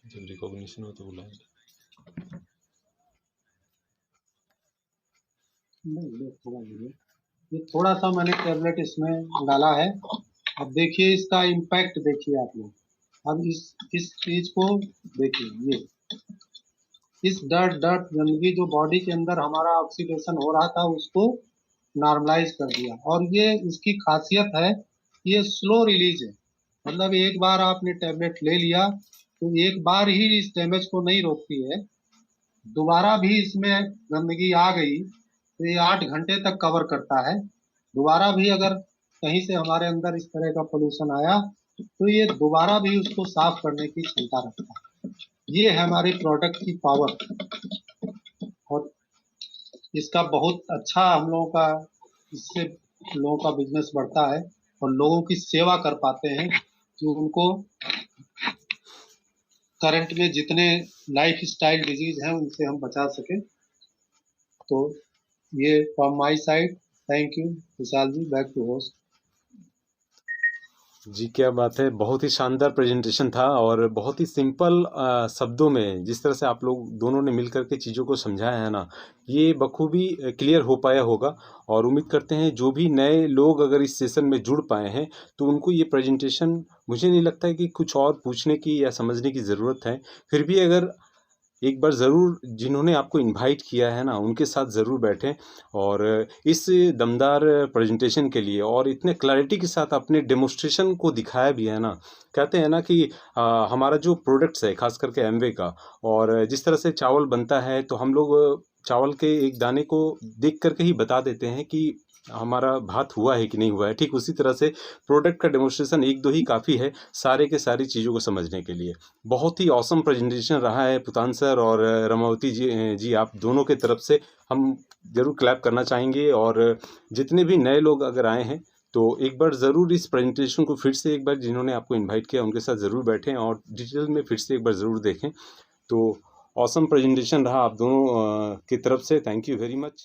जब रिकॉग्निशन हो तो बुलाएंगे। ये थोड़ा सा मैंने टैबलेट इसमें डाला है। अब देखिए इसका इम्पैक्ट देखिए आप लोग। अब इस चीज को देखिए, ये इस डर्ट गंदगी जो बॉडी के अंदर हमारा ऑक्सीडेशन हो रहा था उसको नॉर्मलाइज कर दिया। और ये इसकी खासियत है, ये स्लो रिलीज है। मतलब एक बार आपने टैबलेट ले लिया तो एक बार ही इस डैमेज को नहीं रोकती है। दोबारा भी इसमें गंदगी आ गई तो ये 8 घंटे तक कवर करता है। दोबारा भी अगर कहीं से हमारे अंदर इस तरह का पोल्यूशन आया तो ये दोबारा भी उसको साफ करने की क्षमता रखता है। ये है हमारे प्रोडक्ट की पावर। और इसका बहुत अच्छा हम लोगों का, इससे लोगों का बिजनेस बढ़ता है और लोगों की सेवा कर पाते हैं कि उनको करंट में जितने लाइफ स्टाइल डिजीज हैं उनसे हम बचा सकें। तो ये from my side, thank you Vishal ji, back to host. जी क्या बात है, बहुत ही शानदार प्रेजेंटेशन था और बहुत ही सिंपल शब्दों में जिस तरह से आप लोग दोनों ने मिलकर के चीज़ों को समझाया है ना, ये बखूबी क्लियर हो पाया होगा। और उम्मीद करते हैं जो भी नए लोग अगर इस सेशन में जुड़ पाए हैं तो उनको ये प्रेजेंटेशन, मुझे नहीं लगता है कि कुछ और पूछने की या समझने की ज़रूरत है। फिर भी अगर एक बार ज़रूर जिन्होंने आपको इनवाइट किया है ना उनके साथ ज़रूर बैठें और इस दमदार प्रेजेंटेशन के लिए और इतने क्लैरिटी के साथ अपने डेमोस्ट्रेशन को दिखाया भी है ना। कहते हैं ना कि हमारा जो प्रोडक्ट्स है खास करके एमवे का, और जिस तरह से चावल बनता है तो हम लोग चावल के एक दाने को देख करके ही बता देते हैं कि हमारा भात हुआ है कि नहीं हुआ है। ठीक उसी तरह से प्रोडक्ट का डेमोस्ट्रेशन एक दो ही काफ़ी है सारे के सारी चीज़ों को समझने के लिए। बहुत ही ऑसम प्रेजेंटेशन रहा है पुतान सर और रमावती जी आप दोनों के तरफ से हम ज़रूर क्लैप करना चाहेंगे। और जितने भी नए लोग अगर आए हैं तो एक बार ज़रूर इस प्रेजेंटेशन को फिर से एक बार जिन्होंने आपको इनवाइट किया उनके साथ ज़रूर बैठें और डिटेल में फिर से एक बार ज़रूर देखें। तो ऑसम प्रेजेंटेशन रहा आप दोनों की तरफ से, थैंक यू वेरी मच।